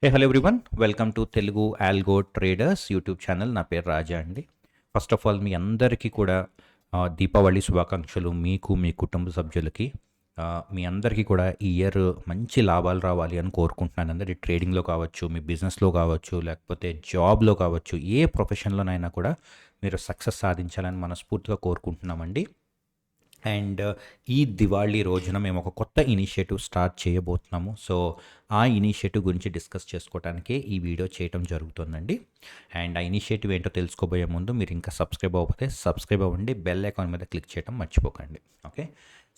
Hello everyone, welcome to Telugu algo traders YouTube channel. నా పేరు రాజా అండి. ఫస్ట్ ఆఫ్ ఆల్ మీ అందరికీ కూడా దీపావళి శుభాకాంక్షలు. మీకు మీ కుటుంబ సభ్యులకి మీ అందరికీ కూడా ఈ ఇయర్ మంచి లాభాలు రావాలి అని కోరుకుంటున్నాను. అందరి ట్రేడింగ్లో కావచ్చు, మీ బిజినెస్లో కావచ్చు, లేకపోతే జాబ్లో కావచ్చు, ఏ ప్రొఫెషన్లోనైనా కూడా మీరు సక్సెస్ సాధించాలని మనస్ఫూర్తిగా కోరుకుంటున్నామండి. అండ్ ఈ దివాళీ రోజున మేము ఒక కొత్త ఇనిషియేటివ్ స్టార్ట్ చేయబోతున్నాము. సో ఆ ఇనిషియేటివ్ గురించి డిస్కస్ చేసుకోవడానికే ఈ వీడియో చేయడం జరుగుతుందండి. అండ్ ఆ ఇనిషియేటివ్ ఏంటో తెలుసుకోబోయే ముందు మీరు ఇంకా సబ్స్క్రైబ్ అవ్వకపోతే సబ్స్క్రైబ్ అవ్వండి, బెల్ ఐకాన్ మీద క్లిక్ చేయడం మర్చిపోకండి. ఓకే,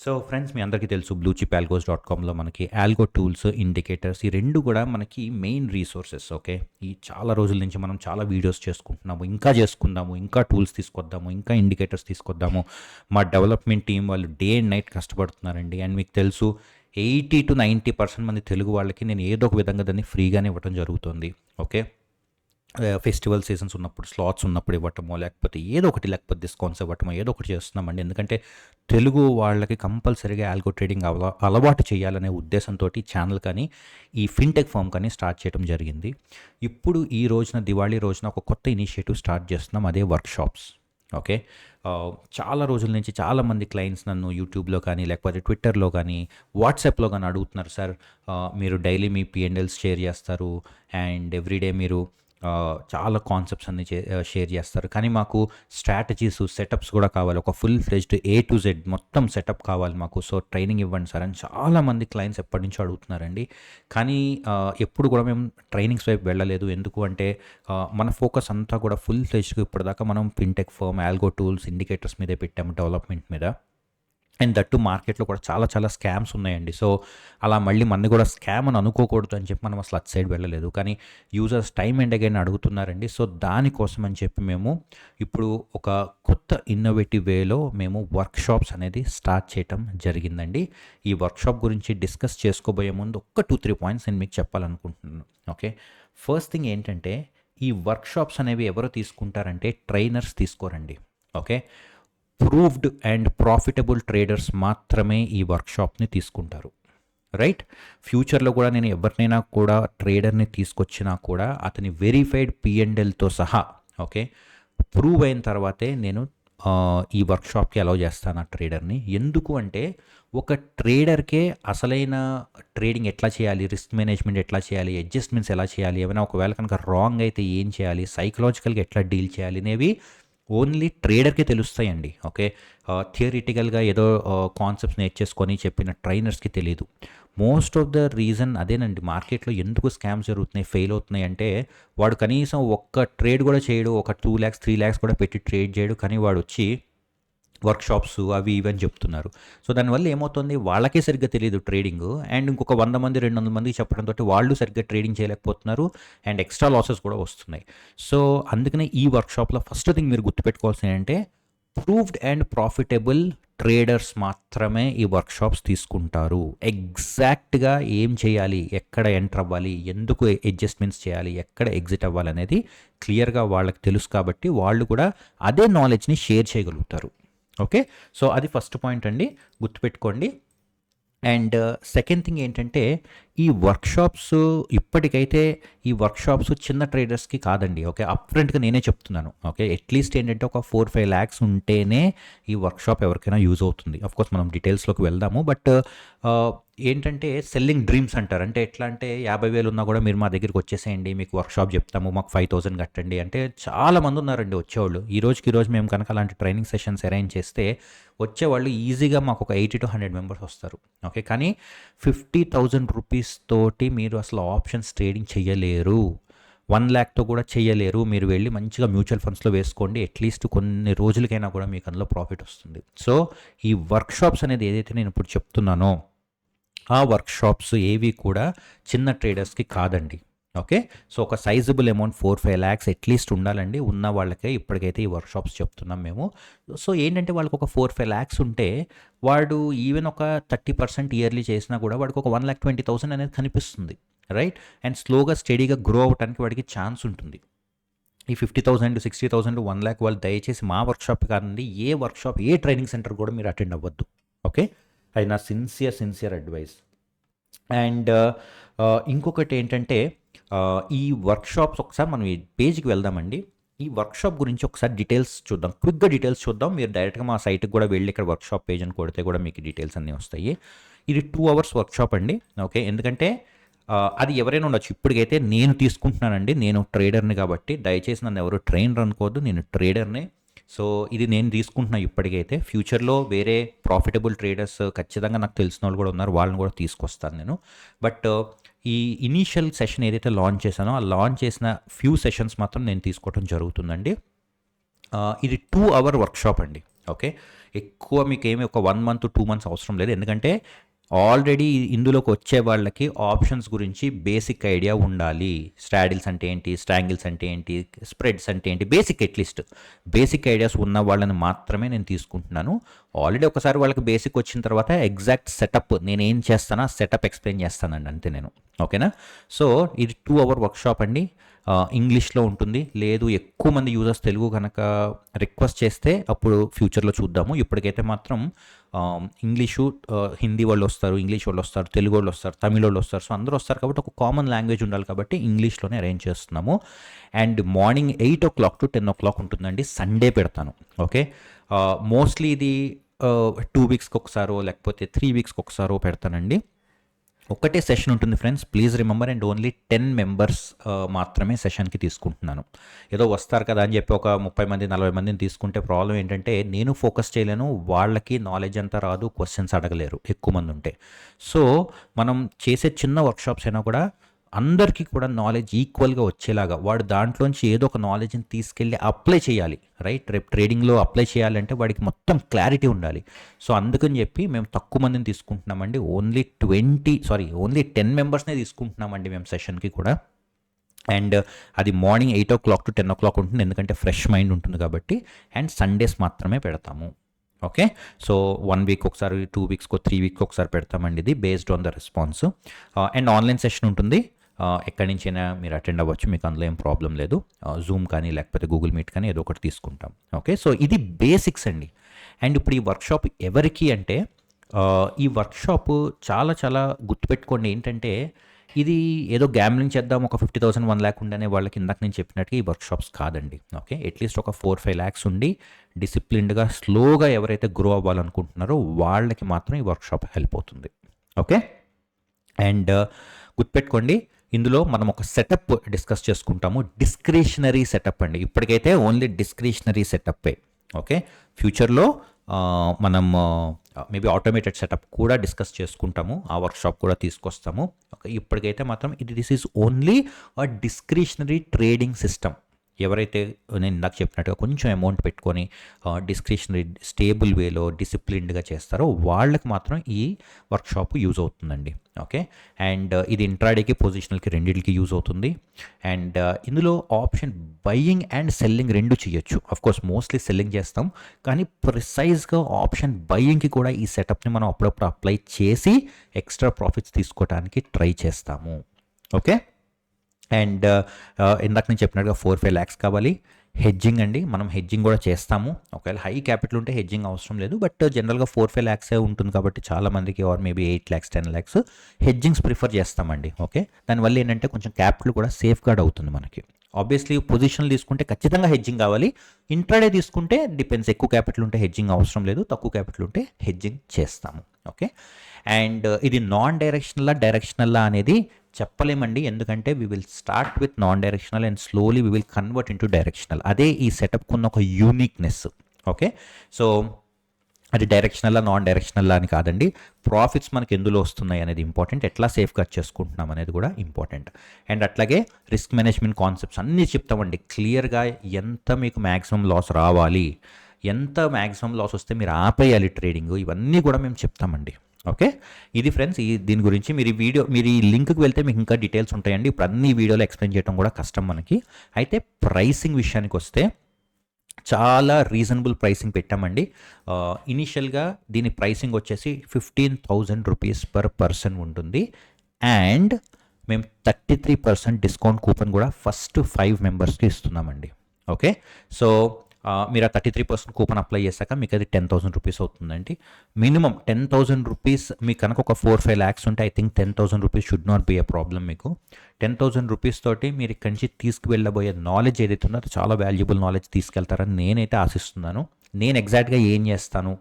సో ఫ్రెండ్స్, మీ అందరికీ తెలుసు bluechipalgos.comలో మనకి ఆల్గో టూల్స్, ఇండికేటర్స్ ఈ రెండు కూడా మనకి మెయిన్ రీసోర్సెస్. ఓకే, ఈ చాలా రోజుల నుంచి మనం చాలా వీడియోస్ చేసుకుంటున్నాము, ఇంకా చేసుకుందాము, ఇంకా టూల్స్ తీసుకొద్దాము, ఇంకా ఇండికేటర్స్ తీసుకొద్దాము. మా డెవలప్మెంట్ టీం వాళ్ళు డే అండ్ నైట్ కష్టపడుతున్నారండి. అండ్ మీకు తెలుసు 80-90% మంది తెలుగు వాళ్ళకి నేను ఏదో ఒక విధంగా దాన్ని ఫ్రీగానే ఇవ్వడం జరుగుతుంది. ఓకే, ఫెస్టివల్ సీజన్స్ ఉన్నప్పుడు, స్లాట్స్ ఉన్నప్పుడు ఇవ్వటమో, లేకపోతే ఏదో ఒకటి, లేకపోతే డిస్కౌంట్స్ ఇవ్వటమో, ఏదో ఒకటి చేస్తున్నామండి. ఎందుకంటే తెలుగు వాళ్ళకి కంపల్సరీగా ఆల్గో ట్రేడింగ్ అలవాటు చేయాలనే ఉద్దేశంతో ఛానల్ కానీ ఈ ఫిన్టెక్ ఫామ్ కానీ స్టార్ట్ చేయడం జరిగింది. ఇప్పుడు ఈ రోజున, దివాళీ రోజున ఒక కొత్త ఇనిషియేటివ్ స్టార్ట్ చేస్తున్నాం, అదే వర్క్షాప్స్. ఓకే, చాలా రోజుల నుంచి చాలామంది క్లయింట్స్ నన్ను యూట్యూబ్లో కానీ, లేకపోతే ట్విట్టర్లో కానీ, వాట్సాప్లో కానీ అడుగుతున్నారు, సార్ మీరు డైలీ మీ P&Ls షేర్ చేస్తారు అండ్ ఎవ్రీడే మీరు చాలా కాన్సెప్ట్స్ అన్ని షేర్ చేస్తారు, కానీ మాకు స్ట్రాటజీస్, సెటప్స్ కూడా కావాలి, ఒక full fledged A to Z మొత్తం సెటప్ కావాలి మాకు, సో ట్రైనింగ్ ఇవ్వండి సార్ అని చాలామంది క్లయింట్స్ ఎప్పటి నుంచో అడుగుతున్నారండి. కానీ ఎప్పుడు కూడా మేము ట్రైనింగ్స్ వైపు వెళ్ళలేదు. ఎందుకు అంటే మన ఫోకస్ అంతా కూడా ఫుల్ ఫ్లెజ్డ్గా ఇప్పటిదాకా మనం fintech firm, algo tools, indicators మీదే పెట్టాము, డెవలప్మెంట్ మీద. అండ్ దట్టు మార్కెట్లో కూడా చాలా స్కామ్స్ ఉన్నాయండి. సో అలా మళ్ళీ మనని కూడా స్కామ్ అని అనుకోకూడదు అని చెప్పి మనం అసలు అటు సైడ్ వెళ్ళలేదు. కానీ యూజర్స్ టైమ్ అండ్ అగైన్ అడుగుతున్నారండి. సో దానికోసం అని చెప్పి మేము ఇప్పుడు ఒక కొత్త ఇన్నోవేటివ్ వేలో మేము వర్క్షాప్స్ అనేది స్టార్ట్ చేయటం జరిగిందండి. ఈ వర్క్షాప్ గురించి డిస్కస్ చేసుకోబోయే ముందు ఒక 2-3 పాయింట్స్ నేను మీకు చెప్పాలనుకుంటున్నాను. ఓకే, ఫస్ట్ థింగ్ ఏంటంటే, ఈ వర్క్షాప్స్ అనేవి ఎవరు తీసుకుంటారంటే ట్రైనర్స్ తీసుకోరండి. Okay, proved and profitable traders మాత్రమే ఈ వర్క్షాప్ని తీసుకుంటారు. రైట్, ఫ్యూచర్లో కూడా నేను ఎవరినైనా కూడా ట్రేడర్ని తీసుకొచ్చినా కూడా అతని వెరిఫైడ్ P&Lతో సహా, ఓకే, ప్రూవ్ అయిన తర్వాతే నేను ఈ వర్క్షాప్కి అలౌ చేస్తాను ఆ ట్రేడర్ని. ఎందుకు అంటే ఒక ట్రేడర్కే అసలైన ట్రేడింగ్ ఎట్లా చేయాలి, రిస్క్ మేనేజ్మెంట్ ఎట్లా చేయాలి, అడ్జస్ట్మెంట్స్ ఎలా చేయాలి, ఏమైనా ఒకవేళ కనుక రాంగ్ అయితే ఏం చేయాలి, సైకలాజికల్గా ఎట్లా డీల్ చేయాలి అనేవి ఓన్లీ ట్రేడర్కే తెలుస్తాయండి. ఓకే, థియరిటికల్గా ఏదో కాన్సెప్ట్స్ నేర్చేసుకొని చెప్పిన ట్రైనర్స్కి తెలియదు. మోస్ట్ ఆఫ్ ద రీజన్ అదేనండి, మార్కెట్లో ఎందుకు స్కామ్స్ జరుగుతున్నాయి, ఫెయిల్ అవుతున్నాయి అంటే, వాడు కనీసం ఒక్క ట్రేడ్ కూడా చేయడు, ఒక 2 lakhs 3 lakhs కూడా పెట్టి ట్రేడ్ చేయడు, కానీ వాడు వచ్చి వర్క్షాప్స్ అవి ఇవి అని చెప్తున్నారు. సో దానివల్ల ఏమవుతుంది, వాళ్ళకే సరిగ్గా తెలియదు ట్రేడింగ్, అండ్ ఇంకొక 100 మంది 200 మందికి చెప్పడంతో వాళ్ళు సరిగ్గా ట్రేడింగ్ చేయలేకపోతున్నారు, అండ్ ఎక్స్ట్రా లాసెస్ కూడా వస్తున్నాయి. సో అందుకనే ఈ వర్క్షాప్లో ఫస్ట్ థింగ్ మీరు గుర్తుపెట్టుకోవాల్సింది ఏంటంటే, ప్రూవ్డ్ అండ్ ప్రాఫిటబుల్ ట్రేడర్స్ మాత్రమే ఈ వర్క్షాప్స్ తీసుకుంటారు. ఎగ్జాక్ట్గా ఏం చేయాలి, ఎక్కడ ఎంటర్ అవ్వాలి, ఎందుకు అడ్జస్ట్మెంట్స్ చేయాలి, ఎక్కడ ఎగ్జిట్ అవ్వాలి అనేది క్లియర్గా వాళ్ళకి తెలుసు, కాబట్టి వాళ్ళు కూడా అదే నాలెడ్జ్ని షేర్ చేయగలుగుతారు. ఓకే, సో అది ఫస్ట్ పాయింట్ అండి, గుర్తుపెట్టుకోండి. అండ్ సెకండ్ థింగ్ ఏంటంటే, ఈ వర్క్షాప్స్ ఇప్పటికైతే ఈ వర్క్షాప్స్ చిన్న ట్రేడర్స్కి కాదండి. ఓకే, అప్ఫ్రంట్గా నేనే చెప్తున్నాను. ఓకే, అట్లీస్ట్ ఏంటంటే ఒక 4-5 lakhs ఉంటేనే ఈ వర్క్షాప్ ఎవరికైనా యూజ్ అవుతుంది. అఫ్కోర్స్ మనం డీటెయిల్స్లోకి వెళ్దాము, బట్ ఏంటంటే సెల్లింగ్ డ్రీమ్స్ అంటారు. అంటే ఎట్లా అంటే 50,000 ఉన్నా కూడా మీరు మా దగ్గరికి వచ్చేసేయండి, మీకు వర్క్షాప్ చెప్తాము, మాకు 5,000 కట్టండి అంటే చాలామంది ఉన్నారండి వచ్చేవాళ్ళు. ఈ రోజు మేము కనుక అలాంటి ట్రైనింగ్ సెషన్స్ అరేంజ్ చేస్తే వచ్చేవాళ్ళు ఈజీగా మాకు ఒక 80-100 మెంబర్స్ వస్తారు. ఓకే, కానీ 50,000 రూపీస్ తోటి మీరు అసలు ఆప్షన్స్ ట్రేడింగ్ చేయలేరు, 1 lakhతో కూడా చేయలేరు. మీరు వెళ్ళి మంచిగా మ్యూచువల్ ఫండ్స్లో వేసుకోండి, అట్లీస్ట్ కొన్ని రోజులకైనా కూడా మీకు అందులో ప్రాఫిట్ వస్తుంది. సో ఈ వర్క్షాప్స్ అనేది ఏదైతే నేను ఇప్పుడు చెప్తున్నానో, ఆ వర్క్షాప్స్ ఏవి కూడా చిన్న ట్రేడర్స్కి కాదండి. ఓకే, సో ఒక సైజబుల్ అమౌంట్ 4-5 lakhs అట్లీస్ట్ ఉండాలండి. ఉన్న వాళ్ళకే ఇప్పటికైతే ఈ వర్క్షాప్స్ చెప్తున్నాం మేము. సో ఏంటంటే వాళ్ళకి ఒక 4-5 lakhs ఉంటే వాడు ఈవెన్ ఒక 30% ఇయర్లీ చేసినా కూడా వాడికి ఒక 1,20,000 అనేది కనిపిస్తుంది. రైట్, అండ్ స్లోగా స్టడీగా గ్రో అవ్వడానికి వాడికి ఛాన్స్ ఉంటుంది. ఈ 50,000, 60,000, 1 lakh వాళ్ళు దయచేసి మా వర్క్షాప్ కాదండి, ఏ వర్క్షాప్, ఏ ట్రైనింగ్ సెంటర్ కూడా మీరు అటెండ్ అవ్వద్దు. ఓకే, అది నా సిన్సియర్ అడ్వైస్. అండ్ ఇంకొకటి ఏంటంటే, ఈ వర్క్షాప్స్ ఒకసారి మనం ఈ పేజ్కి వెళ్దామండి. ఈ వర్క్షాప్ గురించి ఒకసారి డీటెయిల్స్ చూద్దాం. క్విక్‌గా డీటెయిల్స్ చూద్దాం. మీరు డైరెక్ట్‌గా మా సైట్‌కి కూడా వెళ్ళి ఇక్కడ వర్క్షాప్ పేజ్ అని కొడితే కూడా మీకు డీటెయిల్స్ అన్నీ వస్తాయి. ఇది 2 అవర్స్ వర్క్షాప్ అండి. ఓకే. ఎందుకంటే అది ఎవరైనా ఉండొచ్చు. ఇప్పటికైతే నేను తీసుకుంటున్నానండి. నేను ట్రేడర్‌ని కాబట్టి దయచేసి నన్ను ఎవరు ట్రైనర్ అనుకోవద్దు. నేను ట్రేడర్‌ని. సో, ఇది నేను తీసుకుంటున్నా ఇప్పటికైతే. ఫ్యూచర్‌లో వేరే ప్రాఫిటబుల్ ట్రేడర్స్ ఖచ్చితంగా నాకు తెలిసినోళ్ళు కూడా ఉన్నారు. వాళ్ళని కూడా తీసుకొస్తాను నేను. బట్ ఈ ఇనీషియల్ సెషన్ ఏదైతే లాంచ్ చేశానో, ఆ లాంచ్ చేసిన ఫ్యూ సెషన్స్ మాత్రం నేను తీసుకోవడం జరుగుతుందండి. ఇది 2 అవర్ వర్క్షాప్ అండి. ఓకే. ఎక్కువ మీకేమి ఒక 1 మంత్, 2 మంత్స్ అవసరం లేదు. ఎందుకంటే ఆల్రెడీ ఇందులోకి వచ్చే వాళ్ళకి ఆప్షన్స్ గురించి బేసిక్ ఐడియా ఉండాలి. స్ట్రాడిల్స్ అంటే ఏంటి, స్ట్రాంగిల్స్ అంటే ఏంటి, స్ప్రెడ్స్ అంటే ఏంటి, బేసిక్ అట్లీస్ట్ బేసిక్ ఐడియాస్ ఉన్న వాళ్ళని మాత్రమే నేను తీసుకుంటున్నాను. ఆల్రెడీ ఒకసారి వాళ్ళకి బేసిక్ వచ్చిన తర్వాత ఎగ్జాక్ట్ సెటప్ నేనేం చేస్తానో ఆ సెటప్ ఎక్స్ప్లెయిన్ చేస్తానండి అంతే నేను. ఓకేనా. సో ఇది 2 అవర్ వర్క్షాప్ అండి. ఇంగ్లీష్లో ఉంటుంది. లేదు ఎక్కువ మంది యూజర్స్ తెలుగు కనుక రిక్వెస్ట్ చేస్తే అప్పుడు ఫ్యూచర్లో చూద్దాము. ఇప్పటికైతే మాత్రం ఇంగ్లీషు, హిందీ వాళ్ళు వస్తారు, ఇంగ్లీష్ వాళ్ళు వస్తారు, తెలుగు వాళ్ళు వస్తారు, తమిళ వాళ్ళు వస్తారు. సో అందరూ వస్తారు కాబట్టి ఒక కామన్ లాంగ్వేజ్ ఉండాలి కాబట్టి ఇంగ్లీష్లోనే అరేంజ్ చేస్తున్నాము. అండ్ మార్నింగ్ 8 to 10 ఉంటుందండి. సండే పెడతాను. ఓకే. మోస్ట్లీ ఇది 2 వీక్స్కి ఒకసారో లేకపోతే 3 వీక్స్కి ఒకసారో పెడతానండి. ఒకటే సెషన్ ఉంటుంది friends. Please remember and only 10 members మాత్రమే సెషన్కి తీసుకుంటున్నాను. ఏదో వస్తారు కదా అని చెప్పి ఒక 30 మంది 40 మందిని తీసుకుంటే ప్రాబ్లం ఏంటంటే నేను ఫోకస్ చేయలేను, వాళ్ళకి నాలెడ్జ్ అంతా రాదు, క్వశ్చన్స్ అడగలేరు ఎక్కువ మంది ఉంటే. సో మనం చేసే చిన్న వర్క్షాప్స్ అయినా కూడా అందరికీ కూడా నాలెడ్జ్ ఈక్వల్గా వచ్చేలాగా వాడు దాంట్లోంచి ఏదో ఒక నాలెడ్జ్ని తీసుకెళ్ళి అప్లై చేయాలి. రైట్. రేపు ట్రేడింగ్లో అప్లై చేయాలంటే వాడికి మొత్తం క్లారిటీ ఉండాలి. సో అందుకని చెప్పి మేము తక్కువ మందిని తీసుకుంటున్నామండి. ఓన్లీ 10 మెంబర్స్నే తీసుకుంటున్నామండి మేము సెషన్కి కూడా. అండ్ అది మార్నింగ్ 8 to 10 ఉంటుంది. ఎందుకంటే ఫ్రెష్ మైండ్ ఉంటుంది కాబట్టి. అండ్ సండేస్ మాత్రమే పెడతాము. ఓకే. సో 1 వీక్ ఒకసారి, 2 వీక్స్కో 3 వీక్కి ఒకసారి పెడతామండి. ఇది based on the response. And online session ఉంటుంది. ఎక్కడి నుంచైనా మీరు అటెండ్ అవ్వచ్చు. మీకు అందులో ఏం ప్రాబ్లం లేదు. జూమ్ కానీ లేకపోతే గూగుల్ మీట్ కానీ ఏదో ఒకటి తీసుకుంటాం. ఓకే. సో ఇది బేసిక్స్ అండి. అండ్ ఇప్పుడు ఈ వర్క్షాప్ ఎవరికి అంటే ఈ వర్క్షాప్ చాలా చాలా గుర్తుపెట్టుకోండి. ఏంటంటే ఇది ఏదో గ్యామ్లింగ్ చేద్దాం ఒక 50,000 1 lakh ఉండనే వాళ్ళకి ఇందాక నేను చెప్పినట్టుగా ఈ వర్క్షాప్స్ కాదండి. ఓకే. అట్లీస్ట్ ఒక 4-5 lakhs ఉండి డిసిప్లిన్డ్గా స్లోగా ఎవరైతే గ్రో అవ్వాలనుకుంటున్నారో వాళ్ళకి మాత్రం ఈ వర్క్షాప్ హెల్ప్ అవుతుంది. ఓకే. అండ్ గుర్తుపెట్టుకోండి, ఇందులో మనం ఒక సెటప్ డిస్కస్ చేసుకుంటాము. డిస్క్రిషనరీ సెటప్ అండి. ఇప్పటికైతే ఓన్లీ డిస్క్రిషనరీ సెటప్పే. ఓకే. ఫ్యూచర్లో మనం మేబీ ఆటోమేటెడ్ సెటప్ కూడా డిస్కస్ చేసుకుంటాము. ఆ వర్క్షాప్ కూడా తీసుకొస్తాము. ఓకే. ఇప్పటికైతే మాత్రం this is only a discretionary trading system. ఎవరైతే నేను ఇందాక చెప్పినట్టుగా కొంచెం అమౌంట్ పెట్టుకొని డిస్క్రిషనరీ స్టేబుల్ వేలో డిసిప్లిన్డ్గా చేస్తారో వాళ్ళకి మాత్రం ఈ వర్క్షాప్ యూజ్ అవుతుందండి. ఓకే. అండ్ ఇది ఇంట్రాడేకి పొజిషనల్కి రెండింటికి యూజ్ అవుతుంది. అండ్ ఇందులో ఆప్షన్ బయ్యింగ్ అండ్ సెల్లింగ్ రెండు చేయొచ్చు. అఫ్కోర్స్ మోస్ట్లీ సెల్లింగ్ చేస్తాం, కానీ ప్రిసైజ్గా ఆప్షన్ బయ్యింగ్కి కూడా ఈ సెటప్ని మనం అప్పుడప్పుడు అప్లై చేసి ఎక్స్ట్రా ప్రాఫిట్స్ తీసుకోవడానికి ట్రై చేస్తాము. ఓకే. అండ్ ఇందాక నేను చెప్పినట్టుగా 4-5 lakhs కావాలి. హెడ్జింగ్ అండి. మనం హెడ్జింగ్ కూడా చేస్తాము. ఒకవేళ హై క్యాపిటల్ ఉంటే హెడ్జింగ్ అవసరం లేదు. బట్ జనరల్గా 4-5 lakhs ఉంటుంది కాబట్టి చాలామందికి or maybe 8 lakhs 10 lakhs hedgings prefer చేస్తామండి. ఓకే. దానివల్ల ఏంటంటే కొంచెం క్యాపిటల్ కూడా సేఫ్ గార్డ్ అవుతుంది మనకి. ఆబ్వియస్లీ పొజిషన్లు తీసుకుంటే ఖచ్చితంగా హెడ్జింగ్ కావాలి. ఇంట్రాడే తీసుకుంటే డిపెండ్స్. ఎక్కువ క్యాపిటల్ ఉంటే హెడ్జింగ్ అవసరం లేదు, తక్కువ క్యాపిటల్ ఉంటే హెడ్జింగ్ చేస్తాము. ఓకే. అండ్ ఇది డైరెక్షనల్లా అనేది చెప్పలేమండి. ఎందుకంటే we will start with non directional and slowly we will convert into directional. అదే ఈ సెటప్కి ఉన్న ఒక యూనిక్నెస్. ఓకే. సో అది డైరెక్షనల్లా నాన్ డైరెక్షనల్లా అని కాదండి. ప్రాఫిట్స్ మనకి ఎందులో వస్తున్నాయి అనేది ఇంపార్టెంట్. ఎట్లా సేఫ్ గార్డ్ చేసుకుంటున్నాం అనేది కూడా ఇంపార్టెంట్. అండ్ అట్లాగే రిస్క్ మేనేజ్మెంట్ కాన్సెప్ట్స్ అన్నీ చెప్తామండి క్లియర్గా. ఎంత మీకు మ్యాక్సిమం లాస్ రావాలి, ఎంత మ్యాక్సిమం లాస్ వస్తే మీరు ఆపేయాలి ట్రేడింగ్, ఇవన్నీ కూడా మేము చెప్తామండి. ఓకే. ఇది ఫ్రెండ్స్ దీని గురించి మీరు ఈ లింక్కి వెళ్తే మీకు ఇంకా డీటెయిల్స్ ఉంటాయండి. ఇప్పుడు అన్ని వీడియోలో ఎక్స్ప్లెయిన్ చేయడం కూడా కష్టం మనకి. అయితే ప్రైసింగ్ విషయానికి వస్తే చాలా రీజనబుల్ ప్రైసింగ్ పెట్టామండి. ఇనీషియల్గా దీని ప్రైసింగ్ వచ్చేసి 15,000 రూపీస్ పర్ పర్సన్ ఉంటుంది. అండ్ మేము 33% డిస్కౌంట్ కూపన్ కూడా ఫస్ట్ 5 మెంబర్స్కి ఇస్తున్నామండి. ఓకే. సో మీరు ఆ 33% కూపన్ అప్లై చేశాక మీకు అది 10,000 రూపీస్ అవుతుందండి. మినిమం 10,000 రూపీస్ మీకు కనుక ఒక 4-5 ల్యాక్స్ ఉంటే I think 10,000 rupees should not be a problem మీకు. 10,000 రూపీస్ తోటి మీరు ఇక్కడి నుంచి తీసుకువెళ్ళబోయే నాలెడ్జ్ ఏదైతే ఉందో అది చాలా వాల్యుబుల్ నాలెడ్జ్ తీసుకెళ్తారని నేనైతే ఆశిస్తున్నాను. నేను ఎగ్జాక్ట్గా ఏం చేస్తాను,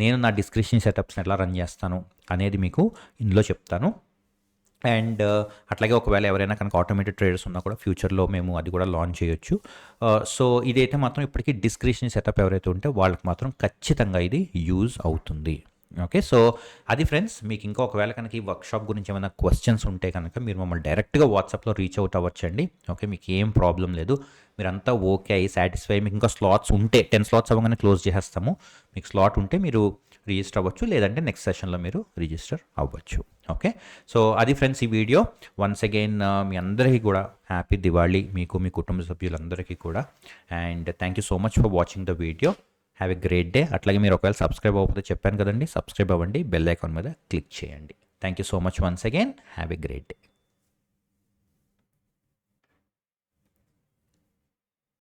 నేను నా డిస్క్రిప్షన్ సెటప్స్ని ఎలా రన్ చేస్తాను అనేది మీకు ఇందులో చెప్తాను. అండ్ అట్లాగే ఒకవేళ ఎవరైనా కనుక ఆటోమేటెడ్ ట్రేడర్స్ ఉన్నా కూడా ఫ్యూచర్లో మేము అది కూడా లాంచ్ చేయొచ్చు. సో ఇదైతే మాత్రం ఇప్పటికీ డిస్క్రిప్షన్ సెటప్ ఎవరైతే ఉంటే వాళ్ళకి మాత్రం ఖచ్చితంగా ఇది యూజ్ అవుతుంది. ఓకే, సో అది ఫ్రెండ్స్. మీకు ఇంకా ఒకవేళ కనుక ఈ వర్క్షాప్ గురించి ఏమైనా క్వశ్చన్స్ ఉంటే కనుక మీరు మమ్మల్ని డైరెక్ట్గా వాట్సాప్లో రీచ్ అవుట్ అవ్వచ్చండి. ఓకే, మీకు ఏం ప్రాబ్లం లేదు. మీరంతా ఓకే అయ్యి సాటిస్ఫై, మీకు ఇంకా స్లాట్స్ ఉంటే 10 స్లాట్స్ అవ్వగానే క్లోజ్ చేసేస్తాము. మీకు స్లాట్ ఉంటే మీరు రిజిస్టర్ అవ్వచ్చు, లేదంటే నెక్స్ట్ సెషన్లో మీరు రిజిస్టర్ అవ్వచ్చు. ఓకే, సో అది ఫ్రెండ్స్ ఈ వీడియో. వన్స్ అగైన్ మీ అందరికీ కూడా హ్యాపీ దివాళీ, మీకు మీ కుటుంబ సభ్యులందరికీ కూడా. And thank you so much for watching the video. Have a great day. అట్లాగే మీరు ఒకవేళ సబ్స్క్రైబ్ అవ్వకపోతే చెప్పాను కదండి, సబ్స్క్రైబ్ అవ్వండి, బెల్ ఐకాన్ మీద క్లిక్ చేయండి. Thank you so much once again. Have a great day.